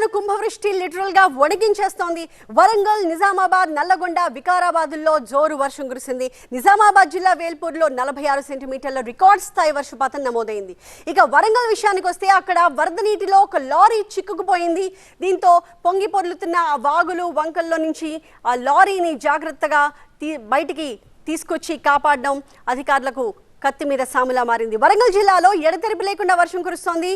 తెలంగాణ కుంభవృష్టి లిటరల్ గా వణికించేస్తోంది. వరంగల్, నిజామాబాద్, నల్లగొండ, వికారాబాద్లో జోరు వర్షం కురిసింది. నిజామాబాద్ జిల్లా వేల్పూర్లో 46 సెంటీమీటర్ల రికార్డ్ స్థాయి వర్షపాతం నమోదైంది. ఇక వరంగల్ విషయానికి వస్తే అక్కడ వరద నీటిలో ఒక లారీ చిక్కుకుపోయింది. దీంతో పొంగి పొర్లుతున్న ఆ వాగులు, వంకల్లో నుంచి ఆ లారీని జాగ్రత్తగా బయటికి తీసుకొచ్చి కాపాడడం అధికారులకు కత్తి మీద సాములా మారింది. వరంగల్ జిల్లాలో ఎడతెరిపి లేకుండా వర్షం కురుస్తోంది.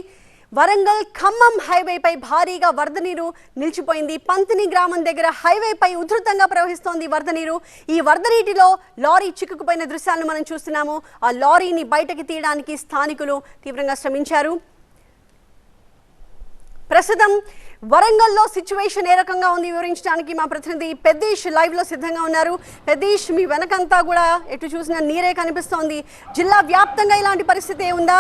వరంగల్ ఖమ్మం హైవేపై భారీగా వరద నీరు నిలిచిపోయింది. పంతిని గ్రామం దగ్గర హైవేపై ఉధృతంగా ప్రవహిస్తోంది వరద నీరు. ఈ వరద నీటిలో లారీ చిక్కుకుపోయిన దృశ్యాలను మనం చూస్తున్నాము. ఆ లారీని బయటకి తీయడానికి స్థానికులు తీవ్రంగా శ్రమించారు. ప్రస్తుతం వరంగల్లో సిచ్యువేషన్ ఏ రకంగా ఉంది వివరించడానికి మా ప్రతినిధి పెద్దీష్ లైవ్ లో సిద్ధంగా ఉన్నారు. పెద్దీష్, మీ వెనకంతా కూడా ఎటు చూసినా నీరే కనిపిస్తోంది. జిల్లా వ్యాప్తంగా ఇలాంటి పరిస్థితి ఉందా?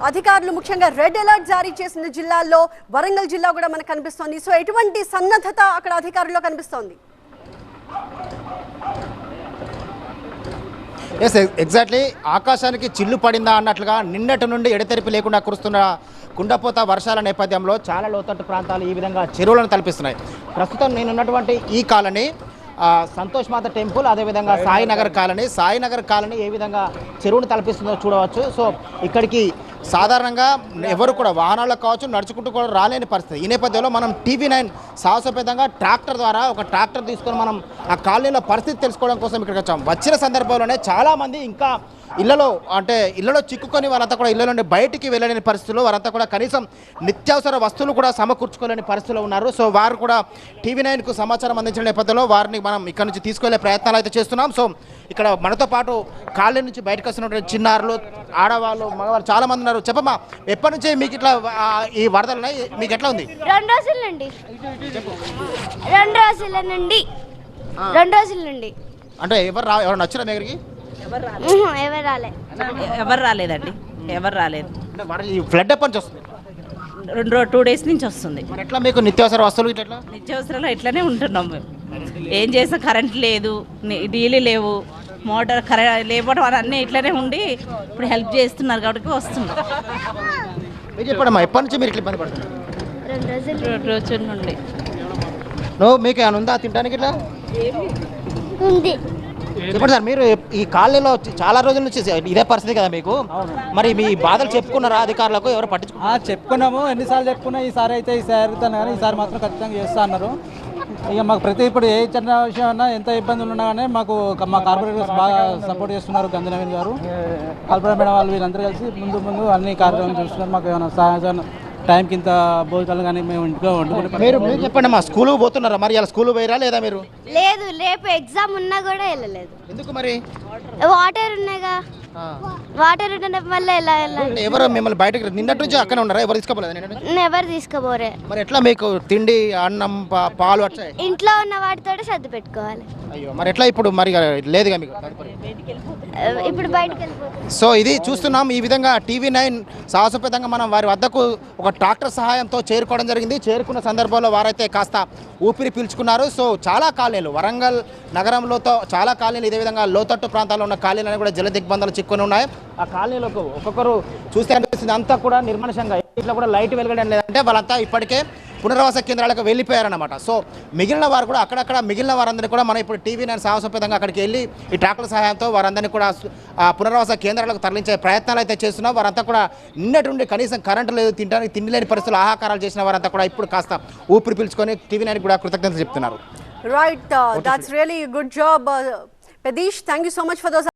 అధికారులు ముఖ్యంగా రెడ్ అలర్ట్ జారీ చేసిన జిల్లాల్లో వరంగల్ జిల్లా కూడా మనకు కనిపిస్తోంది. సో ఎటువంటి సన్నద్ధత అక్కడ అధికారుల్లో కనిపిస్తోంది? ఎస్, ఎగ్జాక్ట్లీ ఆకాశానికి చిల్లు పడిందా అన్నట్లుగా నిన్నటి నుండి ఎడతెరిపి లేకుండా కురుస్తున్న కుండపోత వర్షాల నేపథ్యంలో చాలా లోతట్టు ప్రాంతాలు ఈ విధంగా చెరువులను తలపిస్తున్నాయి. ప్రస్తుతం నేనున్నటువంటి ఈ కాలనీ సంతోష్ మాత టెంపుల్, అదేవిధంగా సాయినగర్ కాలనీ ఏ విధంగా చెరువును తలపిస్తుందో చూడవచ్చు. సో ఇక్కడికి సాధారణంగా ఎవరు కూడా వాహనాలకు కావచ్చు, నడుచుకుంటూ కూడా రాలేని పరిస్థితి. ఈ నేపథ్యంలో మనం TV9 సాహసోపేతంగా ట్రాక్టర్ ద్వారా ఒక ట్రాక్టర్ తీసుకొని మనం ఆ కాలనీలో పరిస్థితి తెలుసుకోవడం కోసం ఇక్కడికి వచ్చాం. వచ్చిన సందర్భంలోనే చాలామంది ఇంకా ఇళ్లలో చిక్కుకొని వారంతా కూడా ఇళ్ల నుండి బయటికి వెళ్ళలేని పరిస్థితుల్లో వారంతా కూడా కనీసం నిత్యావసర వస్తువులు కూడా సమకూర్చుకోలేని పరిస్థితుల్లో ఉన్నారు. సో వారు కూడా TV9కు సమాచారం అందించిన నేపథ్యంలో వారిని మనం ఇక్కడ నుంచి తీసుకెళ్లే ప్రయత్నాలు అయితే చేస్తున్నాం. సో ఇక్కడ మనతో పాటు కాలనీ నుంచి బయటకు వస్తున్నటువంటి చిన్నారులు, ఆడవాళ్ళు, మగవాళ్ళు చాలా మంది ఉన్నారు. చెప్పమ్మా, ఎప్పటి నుంచి మీకు ఇట్లా ఈ వరదలు ఉన్నాయి? మీకు ఎట్లా ఉంది? 2 రోజుల నుండి. 2 రోజుల నుండి అంటే ఎవరు నచ్చిన దగ్గరికి ఎవరు రాలేదండి, ఎవరు రాలేదు. ఫ్లడ్ ఎప్పటి నుంచి వస్తుంది? 2 డేస్ నుంచి వస్తుంది. మరి ఎట్లా మీకు నిత్యావసర వస్తువులు ఇట్లా? నిత్యావసరాలు ఇట్లానే ఉంటున్నాం మేము. ఏం చేస్తాం, కరెంట్ లేదు, నీళ్ళు లేవు, మోటార్ లేకపోవడం అన్నీ ఇట్లనే ఉండి ఇప్పుడు హెల్ప్ చేస్తున్నారు కాబట్టి వస్తున్నాం. మీరు చెప్పడమ్మా, ఎప్పటి నుంచి మీరు ఇట్లా ఇబ్బంది పడుతున్నారు? 2 రోజుల నుండి. మీకు ఏమైనా ఉందా తినడానికి? ఇట్లా ఉంది. చెప్పండి సార్, మీరు ఈ కాలనీలో చాలా రోజుల నుంచి ఇదే పరిస్థితి కదా మీకు? మరి మీ బాధలు చెప్పుకున్నారా అధికారులకు? ఎవరు పట్టించుకున్నారు? చెప్పుకున్నాము, ఎన్నిసార్లు చెప్పుకున్నా. ఈసారి అయితే జరుగుతాను కానీ ఈసారి మాత్రం ఖచ్చితంగా చేస్తా అన్నారు. ఇక మాకు ఇప్పుడు ఏ చిన్న విషయం అన్నా, ఎంత ఇబ్బందులు ఉన్నా కానీ మా కార్పొరేటర్స్ బాగా సపోర్ట్ చేస్తున్నారు. గంధి నవీన్ గారు, కల్పన మేడం వాళ్ళు వీళ్ళందరూ కలిసి ముందు అన్ని కార్యక్రమాలు చూస్తున్నారు. మాకు ఏమైనా సహాయం టైంకి ఇంత భోజనాలు కానీ మేము ఇంట్లో వండుకుంటే. మీరు చెప్పండి అమ్మా, స్కూల్కి పోతున్నారా? మరి ఇలా స్కూల్ పోయిరా లేదా మీరు? లేదు, రేపు ఎగ్జామ్ ఉన్నా కూడా వెళ్ళలేదు. ఎందుకు మరి? వాటర్ ఉన్నాయిగా, వాటర్ ఉండడం వల్ల ఎలా వెళ్ళాలి? ఎవరు మిమ్మల్ని బయటకు నిన్నటి నుంచి అక్కడ ఉన్నారా? ఎవరు తీసుకోలేదు? ఎవరు తీసుకోబోరే. మరి ఎట్లా మీకు తిండి, అన్నం, పాలు వచ్చాయి? ఇంట్లో ఉన్న వాటితో సర్ది పెట్టుకోవాలి. అయ్యో, మరి ఎట్లా ఇప్పుడు? మరి లేదుగా మీకు ఇప్పుడు బయటకు వెళ్ళిపోతుంది. సో ఇది చూస్తున్నాం. ఈ విధంగా TV9 సాహసోపేతంగా మనం వారి వద్దకు ఒక ట్రాక్టర్ సహాయంతో చేరుకోవడం జరిగింది. చేరుకున్న సందర్భంలో వారైతే కాస్త ఊపిరి పీల్చుకున్నారు. సో చాలా కాలనీలు, వరంగల్ నగరంలో చాలా కాలనీలు ఇదే విధంగా లోతట్టు ప్రాంతాల్లో ఉన్న కాలనీలను కూడా జల దిగ్బంధాలు చిక్కుని ఉన్నాయి. ఆ కాలనీలకు ఒక్కొక్కరు చూస్తే అనిపిస్తుంది అంతా కూడా నిర్మానుషంగా, ఇట్లా కూడా లైట్ వెలగడం లేదంటే వాళ్ళంతా ఇప్పటికే పునరావాస కేంద్రాలకు వెళ్ళిపోయారన్నమాట. సో మిగిలిన వారు కూడా అక్కడక్కడ మిగిలిన వారందరినీ కూడా మనం ఇప్పుడు TV9 సాహసోపేతంగా అక్కడికి వెళ్ళి ఈ ట్రాక్టర్ సహాయంతో వారందరినీ కూడా పునరావాస కేంద్రాలకు తరలించే ప్రయత్నాలు అయితే చేస్తున్నాం. వారంతా కూడా నిన్నటి నుండి కనీసం కరెంటు లేదు, తినడానికి తిండి లేని పరిస్థితులు ఆహాకారాలు చేసిన వారంతా కూడా ఇప్పుడు కాస్త ఊపిరి పీల్చుకొని TV9 కూడా కృతజ్ఞతలు చెప్తున్నారు. Right, that's really good job Peddish. Thank you so much for those